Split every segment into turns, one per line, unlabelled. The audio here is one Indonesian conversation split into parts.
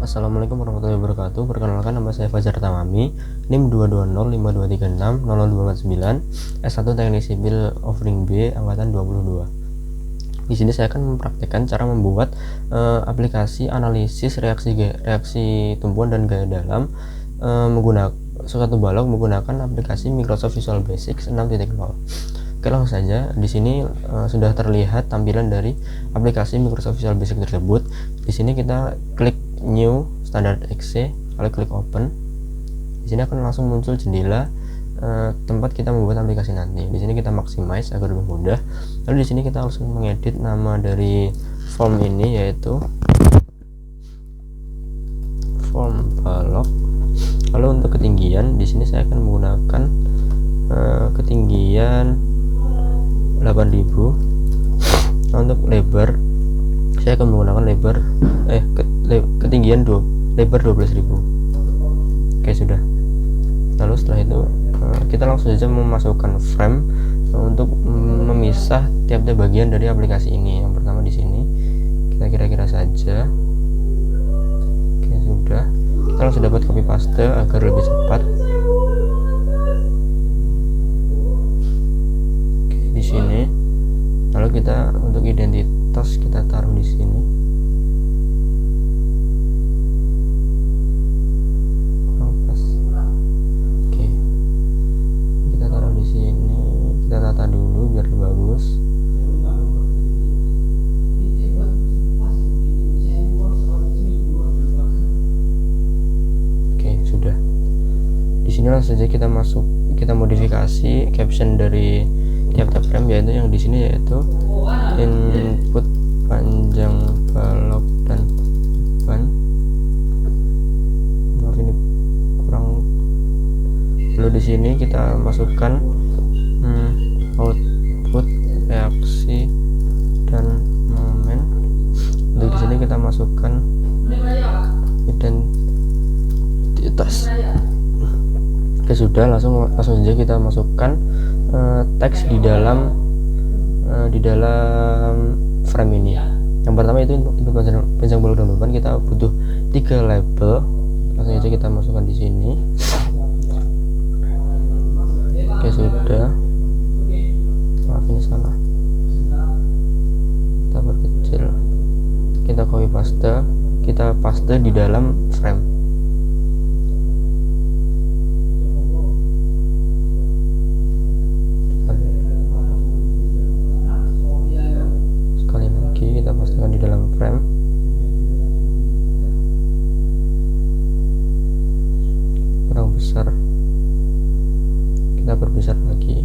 Assalamualaikum warahmatullahi wabarakatuh. Perkenalkan, nama saya Fajar Tamami, NIM 2205236 S1 Teknik Sipil Offering B angkatan 22. Di sini saya akan mempraktikkan cara membuat aplikasi analisis reaksi tumbuhan dan gaya dalam menggunakan suatu balok menggunakan aplikasi Microsoft Visual Basic 6.0. Oke, langsung saja. Di sini sudah terlihat tampilan dari aplikasi Microsoft Visual Basic tersebut. Di sini kita klik New Standard Exe, lalu klik Open. Di sini akan langsung muncul jendela tempat kita membuat aplikasi nanti. Di sini kita maximize agar lebih mudah. Lalu di sini kita langsung mengedit nama dari form ini, yaitu form balok. Lalu untuk ketinggian, di sini saya akan menggunakan ketinggian 8000. Nah, untuk lebar saya akan menggunakan ketinggian lebar 12.000. Oke, sudah. Lalu setelah itu kita langsung saja memasukkan frame untuk memisah tiap-tiap bagian dari aplikasi ini. Yang pertama di sini kita kira-kira saja. Oke, sudah. Kita langsung dapat copy paste agar lebih cepat. Oke, di sini. Lalu kita untuk identitas kita taruh di sini. Oke, kita taruh di sini. Kita tata dulu biar bagus. Oke, sudah. Di sini langsung saja kita modifikasi caption dari tiap-tiap frame, yaitu yang di sini yaitu input panjang balok dan ban. Maaf, ini kurang. Lalu di sini kita masukkan output reaksi dan momen. Untuk di sini kita masukkan identitas. Oke, sudah. Langsung saja kita masukkan teks di dalam frame ini. Yang pertama itu input panjang balok dan beban. Kita butuh 3 label. Langsung saja kita masukkan di sini. Oke, sudah. Maaf, ini salah. Kita perkecil. Kita copy paste. Kita paste di dalam frame. Kita pastikan di dalam frame. Kurang besar, kita perbesar lagi.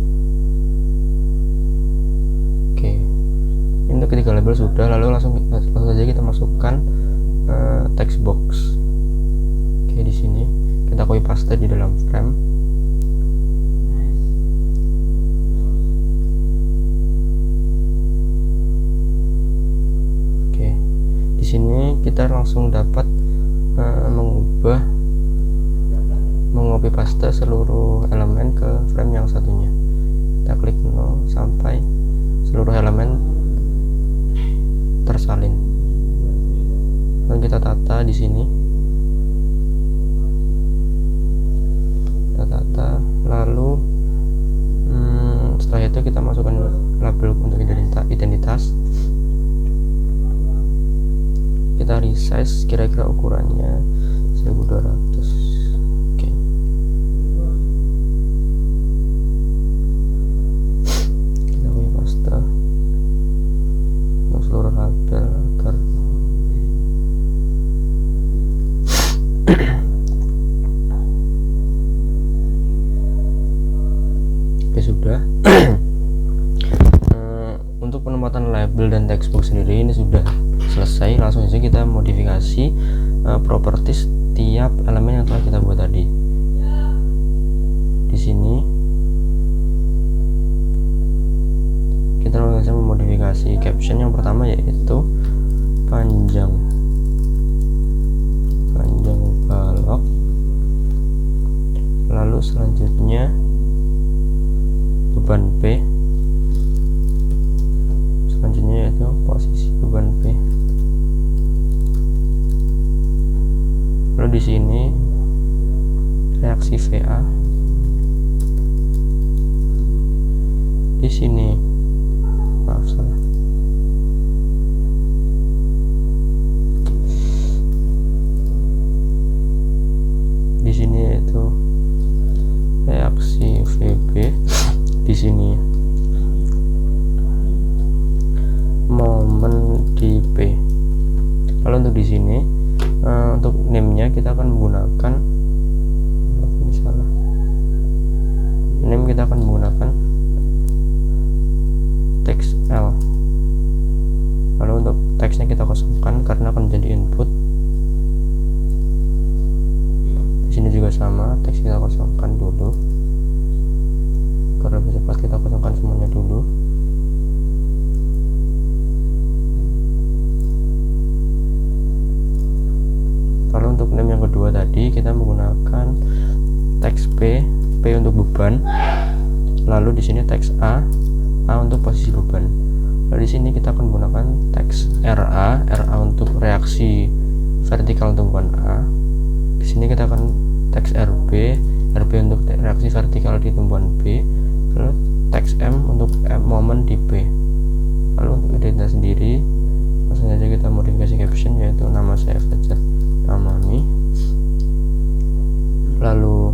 Oke, ini untuk ketiga label sudah. Lalu langsung saja kita masukkan text box. Oke, di sini kita copy paste di dalam frame. Di sini kita langsung dapat mengcopy paste seluruh elemen ke frame yang satunya. Kita klik 0 sampai seluruh elemen tersalin. Dan kita tata di sini. Kita tata, lalu setelah itu kita masukkan label untuk identitas. Kita resize kira-kira ukurannya 1200. Oke. Kita copy paste untuk seluruh label agar oke, sudah. Untuk penempatan label dan textbox sendiri ini sudah selesai. Langsung saja kita modifikasi properties tiap elemen yang telah kita buat tadi. Di sini kita langsung saja memodifikasi caption. Yang pertama yaitu panjang balok. Lalu selanjutnya beban P. Selanjutnya yaitu posisi beban P. di sini reaksi VA, di sini maaf salah, di sini itu reaksi VB, di sini momen di P. Lalu untuk di sini untuk name-nya kita akan menggunakan, ini salah, name kita akan menggunakan teks L. Lalu untuk teksnya kita kosongkan karena akan menjadi input. Di sini juga sama, teks kita kosongkan dulu karena lebih cepat, kita kosongkan semuanya dulu. Lalu untuk name yang kedua tadi kita menggunakan teks P untuk beban. Lalu di sini teks A untuk posisi beban. Lalu di sini kita akan menggunakan teks RA untuk reaksi vertikal tumpuan A. Di sini kita akan teks RB untuk reaksi vertikal di tumpuan B. Lalu teks M untuk momen di P. Lalu untuk identitas sendiri langsung saja kita modifikasi caption, yaitu nama saya Fajar Amami. Lalu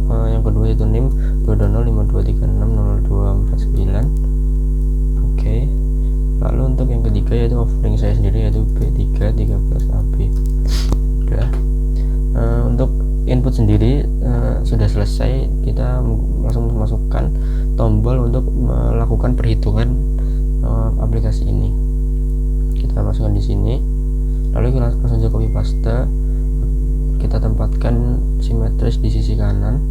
yang kedua itu NIM 22052360249. Oke. Lalu untuk yang ketiga yaitu offering saya sendiri, yaitu B313AB. Udah. Untuk input sendiri sudah selesai, kita langsung masukkan tombol untuk melakukan perhitungan aplikasi ini. Kita masukkan di sini, lalu kita langsung saja copy paste, kita tempatkan simetris di sisi kanan.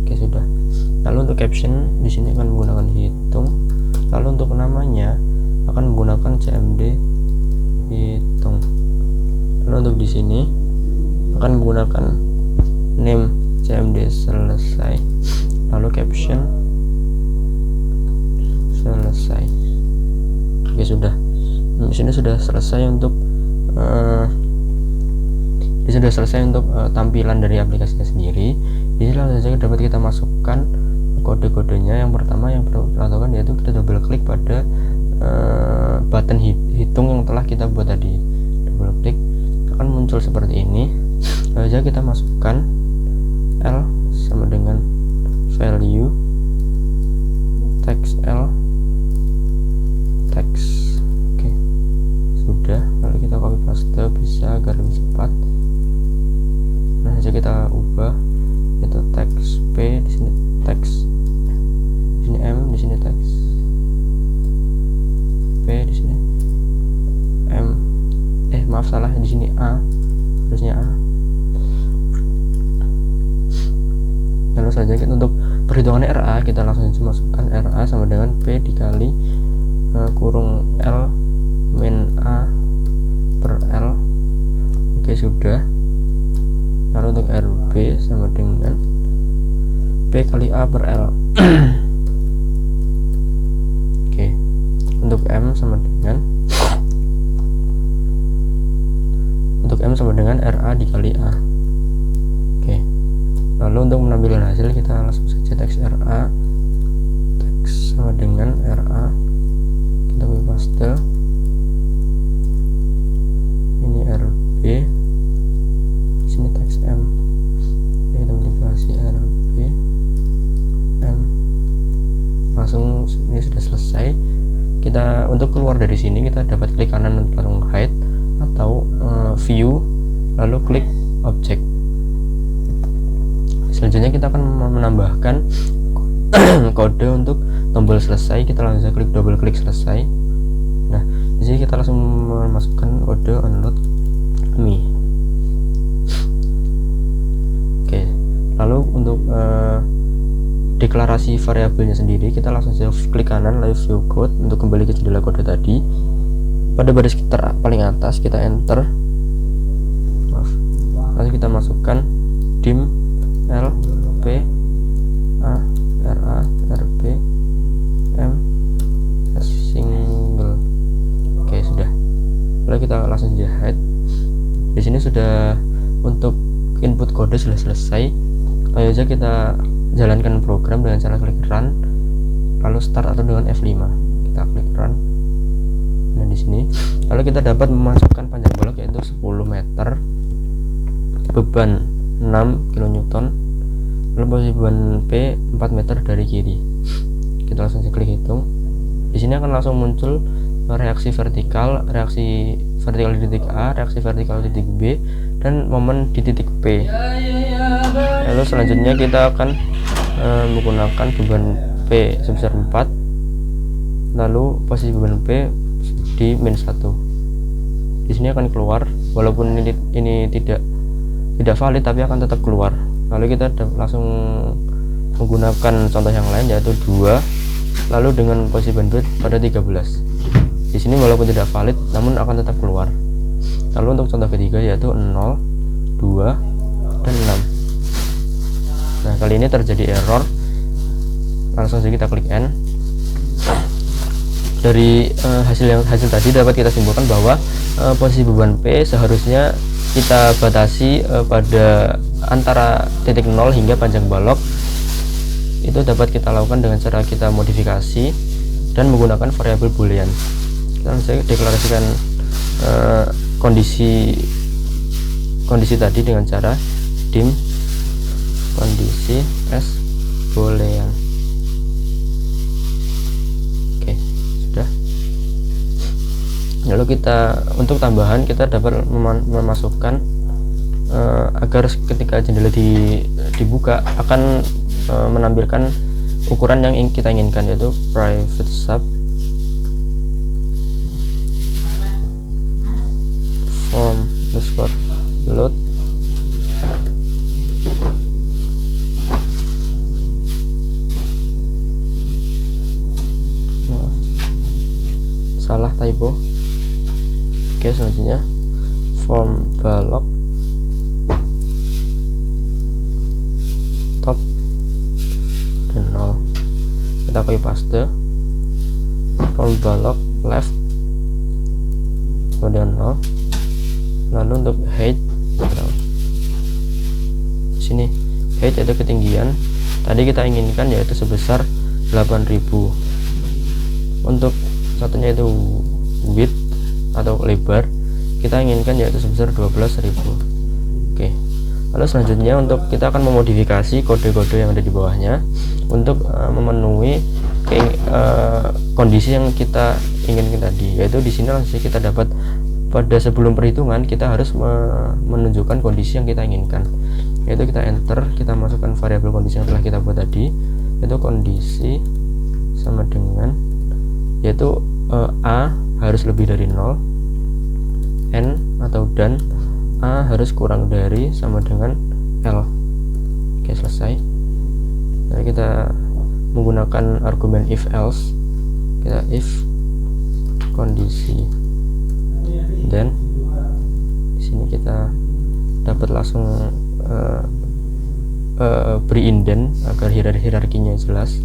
Oke, sudah. Lalu untuk caption di sini akan menggunakan hitung. Lalu untuk namanya akan menggunakan CMD hitung. Lalu untuk di sini akan menggunakan name CMD selesai. Lalu caption selesai. Oke, sudah. Di sini sudah selesai untuk tampilan dari aplikasinya sendiri. Di sini langsung saja dapat kita masukkan kode-kodenya. Yang pertama yang perlu kita lakukan yaitu kita double klik pada button hitung yang telah kita buat tadi. Double klik akan muncul seperti ini. Lalu saja kita masukkan L sama dengan value teks L teks. Oke, sudah. Lalu kita copy paste bisa agar lebih cepat. Nah, saja kita ubah itu teks P, di sini teks, di sini M, di sini teks P, di sini M, maaf salah, di sini A, harusnya A. Lalu saja kita untuk perhitungannya RA, kita langsung saja masukkan RA sama dengan P dikali kurung L min A per L. Oke, sudah. Lalu untuk RB sama dengan P kali A per L. Oke, untuk M sama dengan RA dikali A. Oke, lalu untuk menampilkan hasil kita langsung saja teks RA teks sama dengan RA, kita copy paste. Ini RB, di sini teks M, kita modifikasi RB M. Langsung ini sudah selesai. Kita untuk keluar dari sini kita dapat klik kanan untuk langsung hide atau view, lalu klik object. Selanjutnya kita akan menambahkan kode untuk tombol selesai. Kita langsung klik double klik selesai. Nah, di sini kita langsung memasukkan kode unload me. Oke, lalu untuk deklarasi variabelnya sendiri kita langsung saja klik kanan lalu view code untuk kembali ke jendela kode tadi. Pada baris paling atas kita enter, lalu kita masukkan dim L P A R A R B M S single. Oke, sudah. Di sini sudah untuk input kode sudah selesai. Lalu aja kita jalankan program dengan cara klik run, lalu start atau dengan F5. Kita klik run. Nah di sini, lalu kita dapat memasukkan panjang balok yaitu 10 meter, beban 6 kN, lalu posisi beban P 4 meter dari kiri. Kita langsung klik hitung. Di sini akan langsung muncul reaksi vertikal di titik A, reaksi vertikal di titik B, dan momen di titik P. Lalu selanjutnya kita akan menggunakan beban P sebesar 4, lalu posisi beban P di -1. Di sini akan keluar, walaupun ini tidak valid tapi akan tetap keluar. Lalu kita langsung menggunakan contoh yang lain yaitu 2, lalu dengan posisi beban P pada 13. Di sini walaupun tidak valid namun akan tetap keluar. Lalu untuk contoh ketiga yaitu 0, 2, dan 6. Nah kali ini terjadi error. Langsung saja kita klik N. Dari hasil tadi dapat kita simpulkan bahwa posisi beban P seharusnya kita batasi pada antara titik 0 hingga panjang balok. Itu dapat kita lakukan dengan cara kita modifikasi dan menggunakan variabel boolean. Kita langsung deklarasikan kondisi tadi dengan cara dim kondisi s boolean. Oke, sudah. Lalu kita untuk tambahan kita dapat memasukkan agar ketika jendela dibuka akan menampilkan ukuran yang kita inginkan, yaitu private sub form load salah typo. Oke, selanjutnya form balok top dan 0. Kita copy paste form balok left kemudian 0. Lalu untuk height di sini height itu ketinggian tadi kita inginkan yaitu sebesar 8000. Untuk satunya itu width atau lebar kita inginkan yaitu sebesar 12000. Oke, lalu selanjutnya untuk kita akan memodifikasi kode-kode yang ada di bawahnya untuk memenuhi kondisi yang kita inginkan tadi, yaitu di sini langsung kita dapat pada sebelum perhitungan kita harus menunjukkan kondisi yang kita inginkan, yaitu kita enter, kita masukkan variabel kondisi yang telah kita buat tadi, yaitu kondisi sama dengan yaitu A harus lebih dari 0, N atau dan A harus kurang dari sama dengan L. Oke, selesai. Nah, kita menggunakan argumen if else, kita if kondisi, dan di sini kita dapat langsung beri indent agar hierarkinya jelas.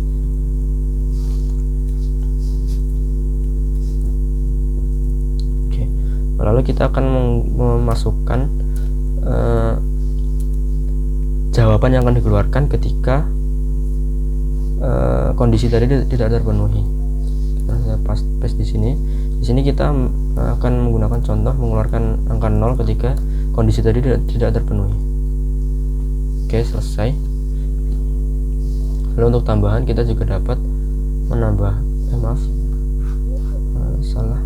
Oke, lalu kita akan memasukkan jawaban yang akan dikeluarkan ketika kondisi tadi tidak terpenuhi. Kita paste di sini. Di sini kita akan menggunakan contoh mengeluarkan angka 0 ketika kondisi tadi tidak terpenuhi. Oke, selesai. Lalu untuk tambahan kita juga dapat menambah salah.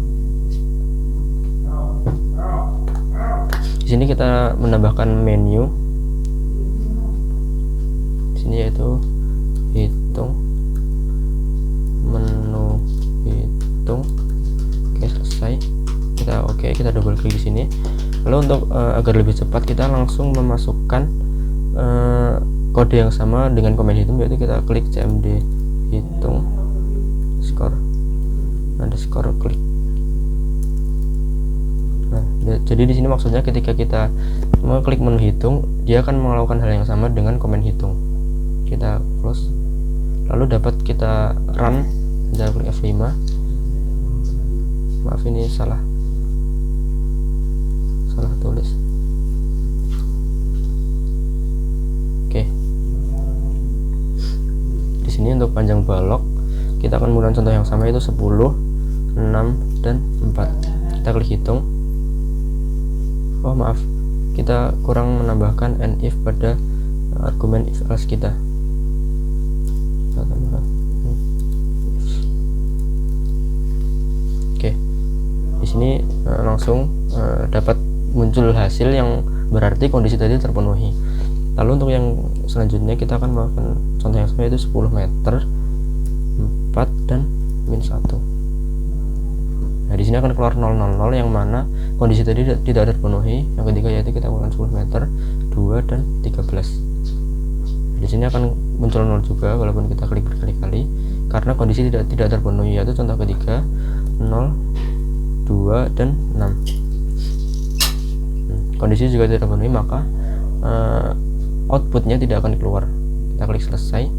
Di sini kita menambahkan menu. Di sini yaitu hitung, menu hitung. Oke, selesai. Kita double klik di sini. Lalu untuk agar lebih cepat kita langsung memasukkan kode yang sama dengan komen hitung, yaitu kita klik cmd hitung underscore klik. Nah, jadi di sini maksudnya ketika kita mengklik menu hitung, dia akan melakukan hal yang sama dengan komen hitung. Kita close. Lalu dapat kita run, kita klik F5. Maaf, ini salah tulis. sini untuk panjang balok kita akan menggunakan contoh yang sama, yaitu 10, 6, dan 4. Kita klik hitung. Oh maaf, kita kurang menambahkan and if pada argumen if else kita. Oke, di sini langsung dapat muncul hasil yang berarti kondisi tadi terpenuhi. Lalu untuk yang selanjutnya kita akan melakukan contoh yang sama, yaitu 10 meter, 4, dan min 1. Nah, di sini akan keluar 000 yang mana kondisi tadi tidak terpenuhi. Yang ketiga yaitu kita melakukan 10 meter, 2, dan 13. Nah, di sini akan muncul 0 juga walaupun kita klik berkali-kali karena kondisi tidak terpenuhi, yaitu contoh ketiga 0, 2, dan 6. Kondisi juga tidak terpenuhi, maka outputnya tidak akan keluar. Kita klik selesai.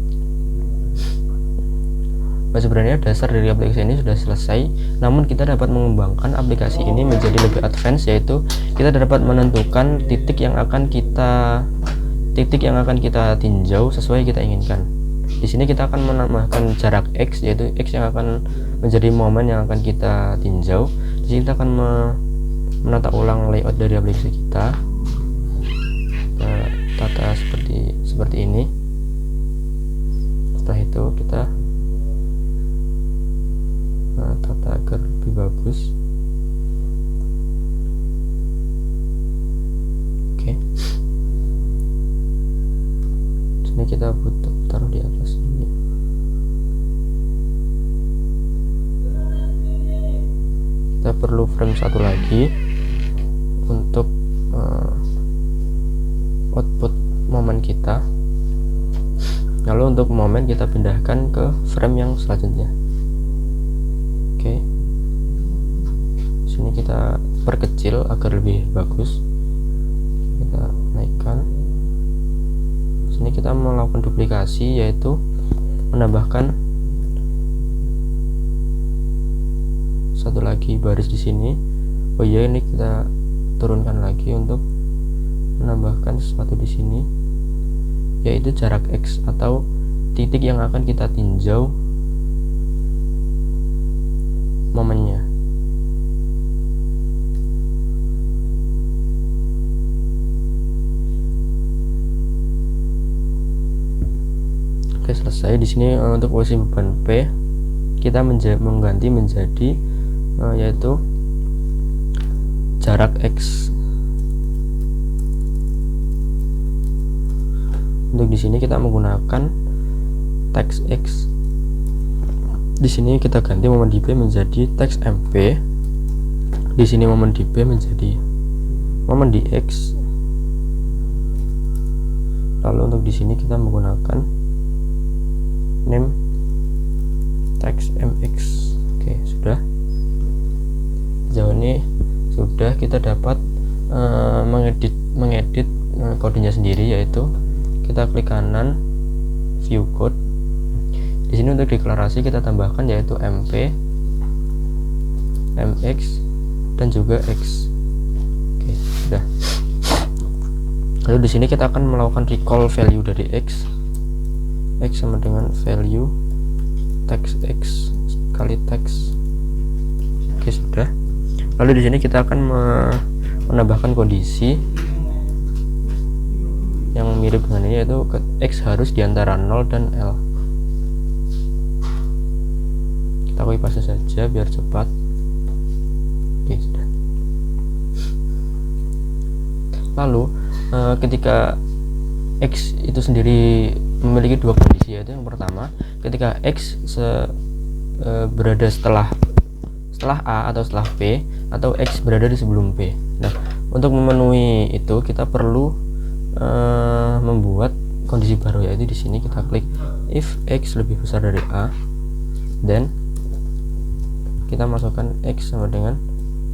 Sebenarnya dasar dari aplikasi ini sudah selesai, namun kita dapat mengembangkan aplikasi ini menjadi lebih advance, yaitu kita dapat menentukan titik yang akan kita tinjau sesuai kita inginkan. Di sini kita akan menambahkan jarak x, yaitu x yang akan menjadi momen yang akan kita tinjau. Di sini kita akan menata ulang layout dari aplikasi kita. Tata seperti ini. Setelah itu kita tata agar lebih bagus. Oke. Sini kita butuh taruh di atas ini. Kita perlu frame satu lagi untuk output momen kita. Lalu untuk momen kita pindahkan ke frame yang selanjutnya. Oke. Sini kita perkecil agar lebih bagus. Kita naikkan. Sini kita melakukan duplikasi, yaitu menambahkan satu lagi baris di sini. Oh iya, ini kita turunkan lagi untuk menambahkan sesuatu di sini, yaitu jarak x atau titik yang akan kita tinjau momennya. Oke, selesai. Di sini untuk posisi beban P kita mengganti menjadi yaitu jarak x. Untuk di sini kita menggunakan teks x. Di sini kita ganti momen di P menjadi teks MP. Di sini momen di P menjadi momen di X. Lalu untuk di sini kita menggunakan name teks MX. Oke, sudah. Sejauh ini sudah kita dapat mengedit kodenya sendiri, yaitu kita klik kanan view code. Di sini untuk deklarasi kita tambahkan yaitu MP, MX, dan juga X. Oke, sudah. Lalu di sini kita akan melakukan recall value dari X. X sama dengan value teks X kali teks. Oke, sudah. Lalu di sini kita akan menambahkan kondisi yang mirip dengan ini, yaitu X harus diantara 0 dan L. Kita copy paste saja biar cepat. Oke, sudah. Lalu ketika X itu sendiri memiliki dua kondisi, yaitu yang pertama ketika X berada setelah A atau setelah P, atau X berada di sebelum P. Nah, untuk memenuhi itu kita perlu membuat kondisi baru, yaitu di sini kita klik if X lebih besar dari A, dan kita masukkan X sama dengan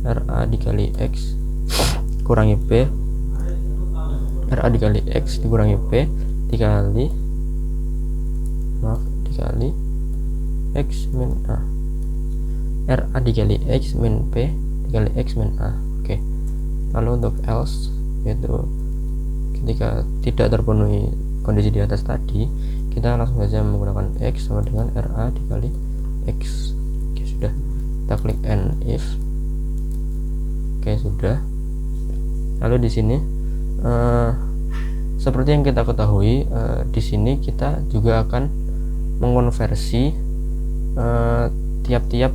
RA dikali X kurangi P, RA dikali X dikurangi P dikali X min A, RA dikali X min P dikali X min A. Oke. Lalu untuk else, yaitu ketika tidak terpenuhi kondisi di atas tadi, kita langsung saja menggunakan X sama dengan RA dikali X. Oke, sudah. Kita klik N if. Oke, sudah. Lalu di sini seperti yang kita ketahui, di sini kita juga akan mengonversi tiap-tiap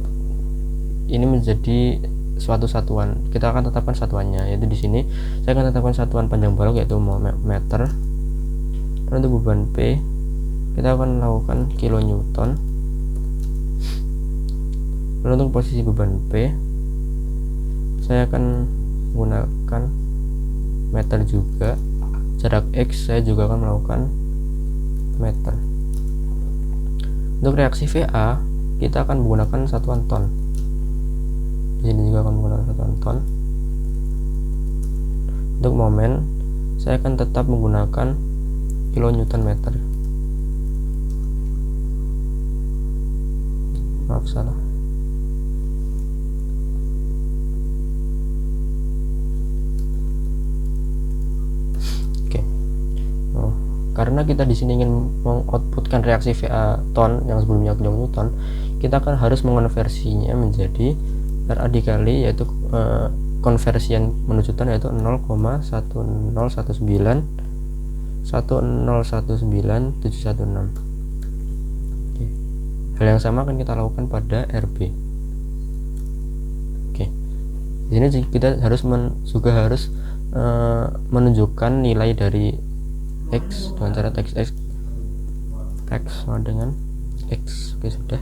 ini menjadi suatu satuan. Kita akan tetapkan satuannya, yaitu di sini saya akan tetapkan satuan panjang balok yaitu meter. Dan untuk beban P kita akan melakukan kilonewton. Lalu untuk posisi beban P saya akan menggunakan meter juga. Jarak X saya juga akan melakukan meter. Untuk reaksi VA kita akan menggunakan satuan ton. Di sini juga akan menggunakan satuan ton. Untuk momen saya akan tetap menggunakan kilonewton meter. Maaf, salah. Karena kita di sini ingin mengoutputkan reaksi VA ton yang sebelumnya kilonewton, kita akan harus mengonversinya menjadi RA dikali, yaitu konversian menuju ton yaitu 0,1019716. Oke. Hal yang sama akan kita lakukan pada RB. Oke. Di sini kita harus juga harus menunjukkan nilai dari X dengan cara teks X sama dengan X. Oke, sudah.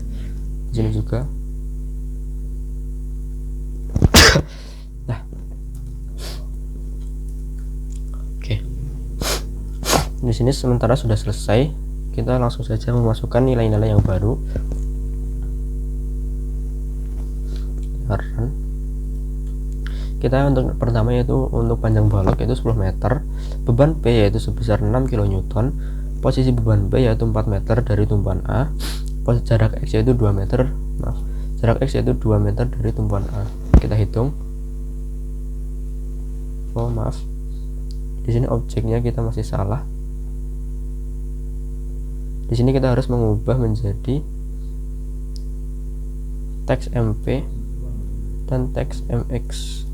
Di sini juga. Nah. Oke. Di sini sementara sudah selesai. Kita langsung saja memasukkan nilai-nilai yang baru. Kita untuk pertama yaitu untuk panjang balok yaitu 10 meter, beban P yaitu sebesar 6 kN, posisi beban B yaitu 4 meter dari tumpuan A, jarak X yaitu 2 meter, jarak X yaitu 2 meter dari tumpuan A. Kita hitung. Oh, maaf. Di sini objeknya kita masih salah. Di sini kita harus mengubah menjadi teks MP dan teks MX.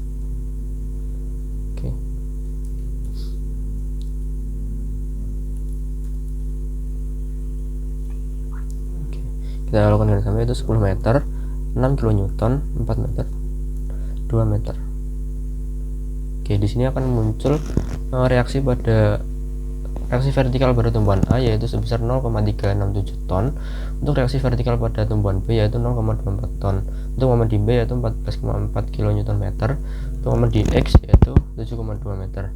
Kita lakukan dengan sama, itu 10 meter 6 kN, 4 meter 2 meter. Oke, di sini akan muncul reaksi vertikal pada tumpuan A yaitu sebesar 0,367 ton. Untuk reaksi vertikal pada tumpuan B yaitu 0,24 ton. Untuk momen di B yaitu 14,4 kN meter. Untuk momen di X yaitu 7,2 meter.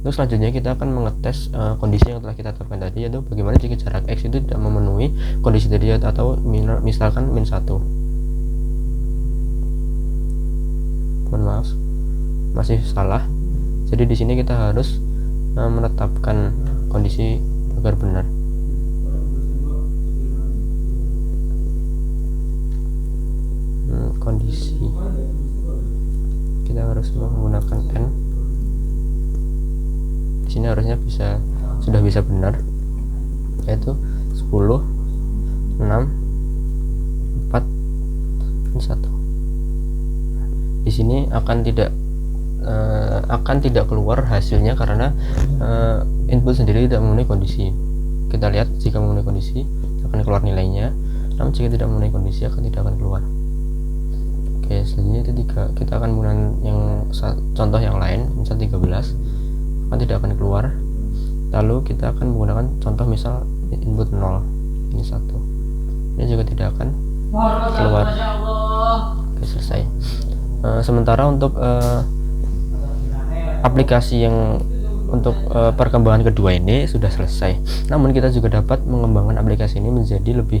Terus selanjutnya kita akan mengetes kondisi yang telah kita tetapkan tadi, yaitu bagaimana jika jarak X itu tidak memenuhi kondisi tadi atau misalkan min 1. Mohon maaf, masih salah. Jadi di sini kita harus menetapkan kondisi agar benar. Kondisi kita harus menggunakan N. Di sini harusnya sudah bisa benar, yaitu 10 6 4 1. Di sini akan tidak keluar hasilnya karena input sendiri tidak memenuhi kondisi. Kita lihat jika memenuhi kondisi akan keluar nilainya, namun jika tidak memenuhi kondisi tidak akan keluar. Oke, selanjutnya itu kita akan menggunakan contoh yang lain, misal 13 tidak akan keluar. Lalu kita akan menggunakan contoh misal input 0, ini 1, ini juga tidak akan keluar. Oke, selesai. Sementara untuk aplikasi yang untuk perkembangan kedua ini sudah selesai, namun kita juga dapat mengembangkan aplikasi ini menjadi lebih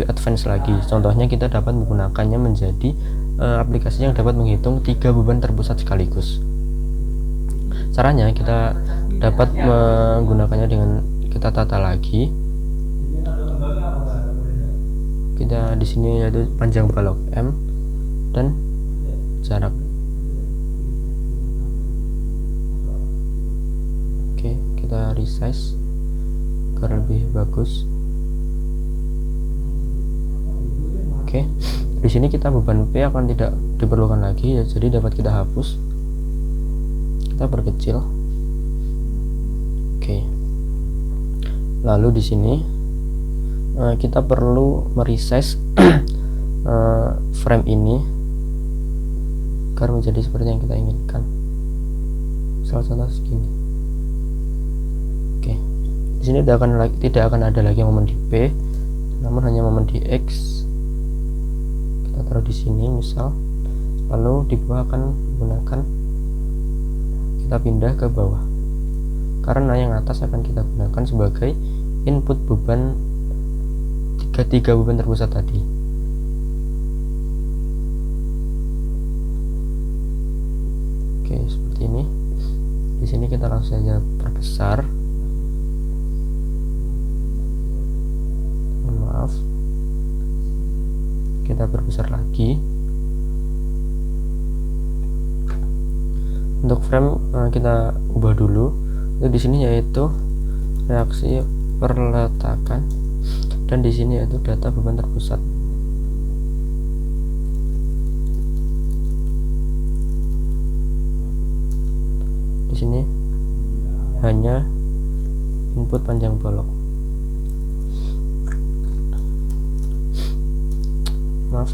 advance lagi. Contohnya kita dapat menggunakannya menjadi aplikasi yang dapat menghitung 3 beban terpusat sekaligus. Caranya kita dapat menggunakannya dengan kita tata lagi. Kita di sini yaitu panjang balok M dan jarak. Oke, kita resize agar lebih bagus. Oke, di sini kita beban P akan tidak diperlukan lagi ya, jadi dapat kita hapus. Kita perkecil. Oke. Lalu di sini kita perlu meresize frame ini agar menjadi seperti yang kita inginkan. Salah contoh segini. Oke. Di sini tidak akan ada lagi momen di P, namun hanya momen di X. Kita taruh di sini misal, lalu di bawah akan menggunakan, kita pindah ke bawah karena yang atas akan kita gunakan sebagai input beban tiga beban terpusat tadi. Oke, seperti ini. Di sini kita langsung saja perbesar. Mohon maaf. Kita perbesar lagi. Untuk frame kita ubah dulu. Untuk di sini yaitu reaksi perletakan, dan di sini yaitu data beban terpusat. Di sini hanya input panjang bolok. Maaf.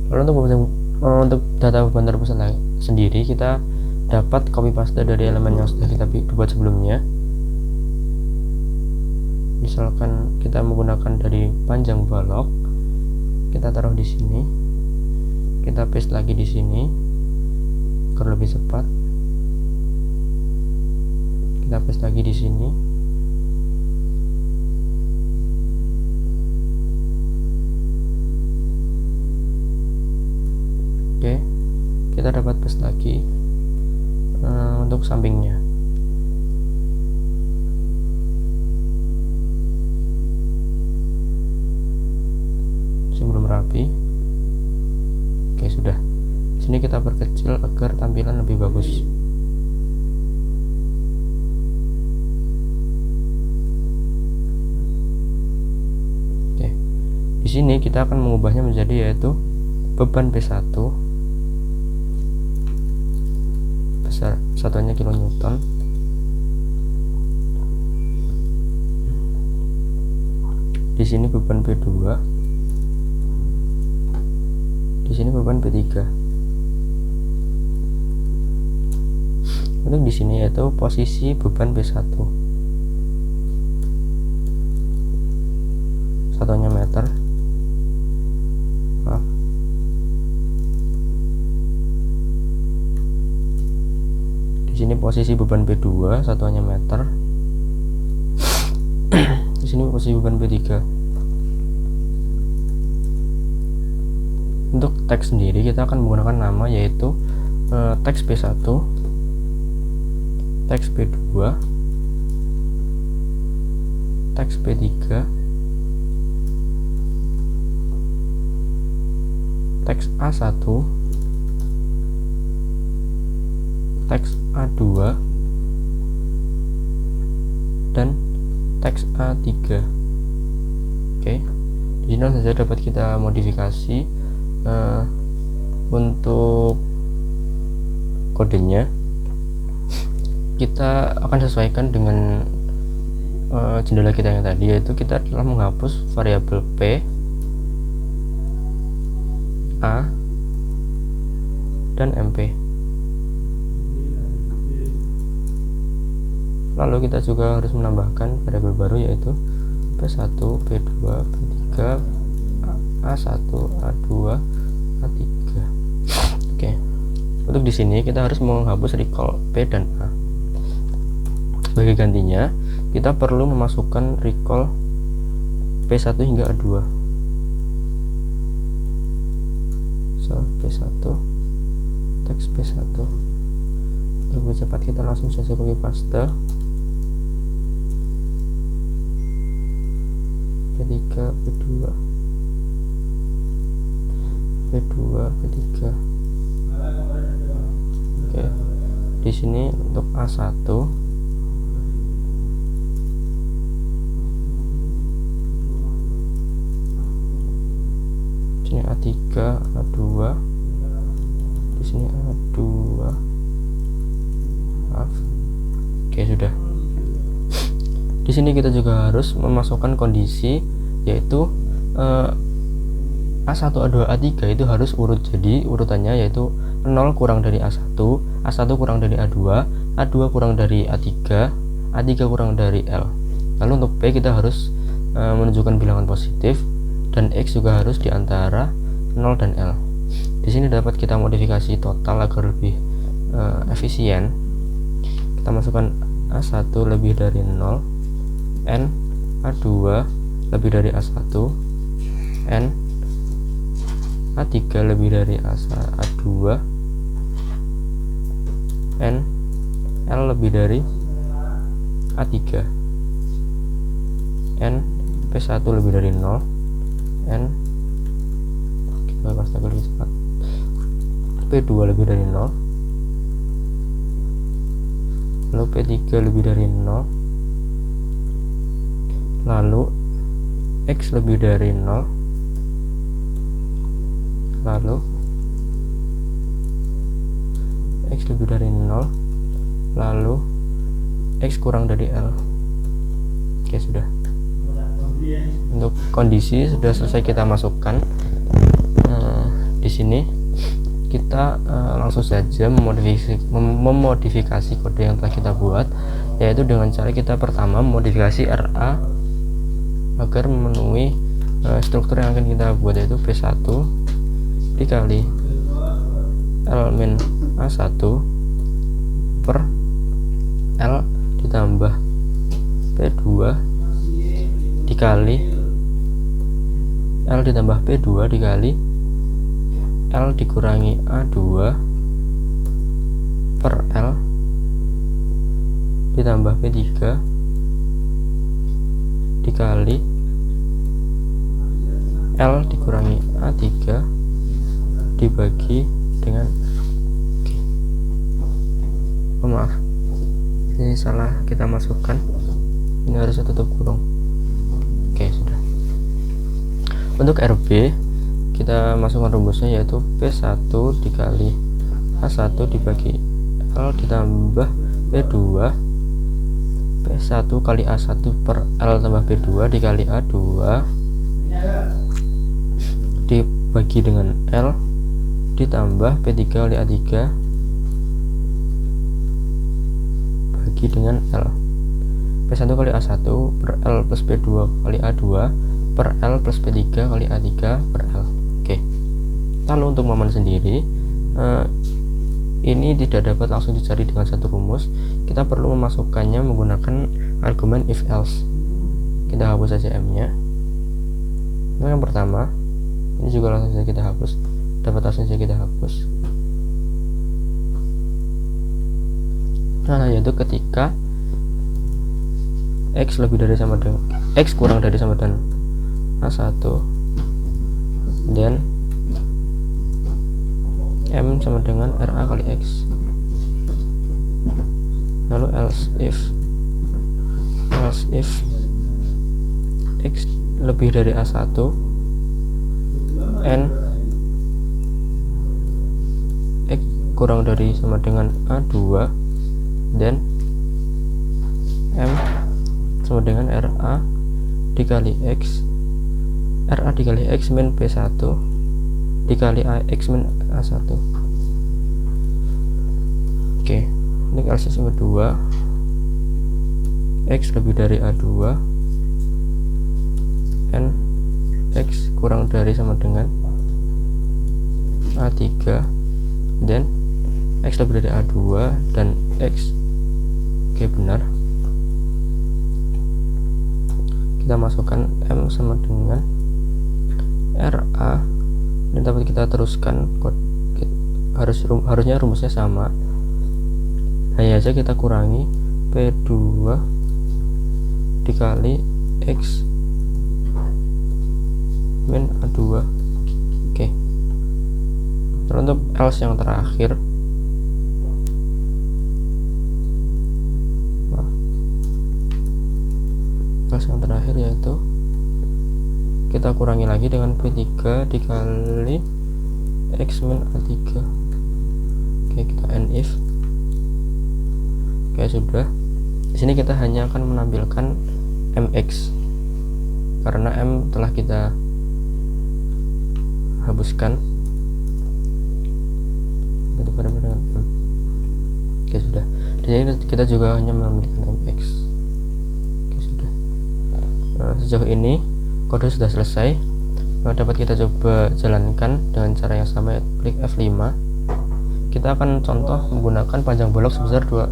Lalu untuk data beban terpusat sendiri, kita dapat copy paste dari elemen yang sudah kita buat sebelumnya. Misalkan kita menggunakan dari panjang balok, kita taruh di sini, kita paste lagi di sini agar lebih cepat. Kita paste lagi di sini. Oke, kita dapat paste lagi untuk sampingnya. Belum rapi. Oke, sudah. Di sini kita perkecil agar tampilan lebih bagus. Oke. Di sini kita akan mengubahnya menjadi yaitu beban P1 besar, satuannya kilonewton. Di sini beban P2. Di sini beban P3. Untuk di sini yaitu posisi beban P1. Satuannya meter. Maaf. Di sini posisi beban P2, satuannya meter. Di sini posisi beban P3. Untuk teks sendiri kita akan menggunakan nama yaitu teks P1, teks P2, teks P3, teks A1, teks A2, dan teks A3. Oke, di sini saja dapat kita modifikasi untuk kodenya. Kita akan sesuaikan dengan jendela kita yang tadi, yaitu kita telah menghapus variabel P, A, dan MP. Lalu kita juga harus menambahkan variabel baru yaitu P1, P2, P3, A1, A2, A3. Oke. Untuk di sini kita harus menghapus recall P dan A. Sebagai gantinya, kita perlu memasukkan recall P1 hingga A2. So, P1, teks P1. Lebih cepat kita langsung saja copy paste. P3, P2, P2, P3. Oke. Di sini untuk A1 A3 A2, di sini A2, maaf. Oke, sudah. Di sini kita juga harus memasukkan kondisi, yaitu A1 A2 A3 itu harus urut. Jadi urutannya yaitu 0 kurang dari A1, A1 kurang dari A2, A2 kurang dari A3, A3 kurang dari L. Lalu untuk P kita harus menunjukkan bilangan positif, dan X juga harus di antara 0 dan L. Di sini dapat kita modifikasi total agar lebih efisien. Kita masukkan A1 lebih dari 0, N, A2 lebih dari A1, N, A3 lebih dari A2, N, L lebih dari A3, N, P1 lebih dari 0, N, kita pasti lebih cepat, P2 lebih dari 0, lalu P3 lebih dari 0, lalu X lebih dari 0, lalu X lebih dari 0, lalu X kurang dari L. Oke, sudah. Untuk kondisi sudah selesai kita masukkan. Di sini kita langsung saja memodifikasi kode yang telah kita buat, yaitu dengan cara kita pertama memodifikasi RA agar memenuhi struktur yang akan kita buat, yaitu P1 dikali L min A1 per L ditambah P2 dikali L ditambah P2 dikali L dikurangi A2 per L ditambah P3 dikali L dikurangi A3 dibagi dengan maaf, ini salah kita masukkan, ini harus tutup kurung. Oke, sudah. Untuk RB kita masukkan rumusnya, yaitu P1 dikali A1 dibagi L ditambah P2, P1 kali A1 per L tambah P2 dikali A2 dibagi dengan L ditambah P3 kali A3 bagi dengan L. P1 kali A1 per L plus P2 kali A2 per L plus P3 kali A3 per L. Oke. Lalu untuk momen sendiri, ini tidak dapat langsung dicari dengan satu rumus. Kita perlu memasukkannya menggunakan argumen if else. Kita hapus saja M-nya. Nah, yang pertama, ini juga langsung saja kita hapus. Dapat langsung saja kita hapus. Nah, yaitu ketika X lebih dari sama dengan X kurang dari sama dengan A1, dan M sama dengan RA kali X. Lalu else if X lebih dari A1, N X kurang dari sama dengan A2, dan M sama dengan RA dikali X, RA dikali X min P1 dikali X min A1. Oke, untuk else yang kedua, X lebih dari A2, N X kurang dari sama dengan A3, dan X lebih dari A2 dan X. Oke, benar. Kita masukkan M sama dengan RA, dan dapat kita teruskan harusnya rumusnya sama, hanya saja kita kurangi P2 dikali X min A2. Oke. Terus untuk else yang terakhir, else yang terakhir yaitu kita kurangi lagi dengan P3 dikali X min A3. Oke, kita end if. Oke, sudah. Di sini kita hanya akan menampilkan MX karena M telah kita hapuskan. Dengan M. Oke, sudah. Di sini kita juga hanya menampilkan MX. Oke, sudah. Nah, sejauh ini kode sudah selesai. Dapat kita coba jalankan dengan cara yang sama, klik F5. Kita akan contoh menggunakan panjang bolok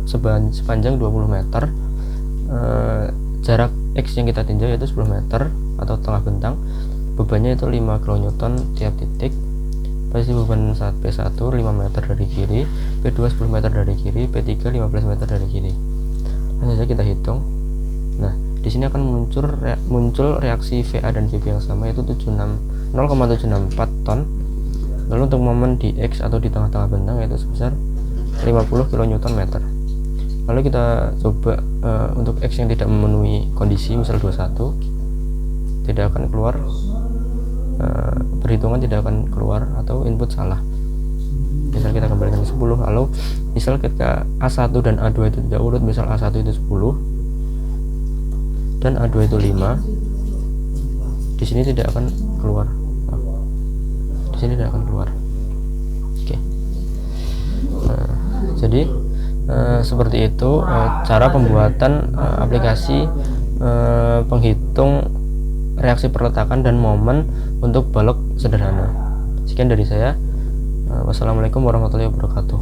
sepanjang 20 meter. Jarak X yang kita tinjau yaitu 10 meter atau tengah bentang. Bebannya itu 5 kN tiap titik. Posisi beban saat P1 5 meter dari kiri, P2 10 meter dari kiri, P3 15 meter dari kiri. Langsung saja kita hitung. Nah, di sini akan muncul reaksi VA dan VB yang sama, yaitu 0,764 ton. Lalu untuk momen di X atau di tengah-tengah bentang yaitu sebesar 50 kN meter. Lalu kita coba untuk X yang tidak memenuhi kondisi, misal 21, tidak akan keluar, perhitungan tidak akan keluar atau input salah. Misal kita kembalikan ke 10, lalu misal ketika A1 dan A2 itu tidak urut, misal A1 itu 10 dan A2 itu 5, di sini tidak akan keluar. Di sini tidak akan keluar. Oke. Nah, jadi seperti itu cara pembuatan aplikasi penghitung reaksi perletakan dan momen untuk balok sederhana. Sekian dari saya. Wassalamualaikum warahmatullahi wabarakatuh.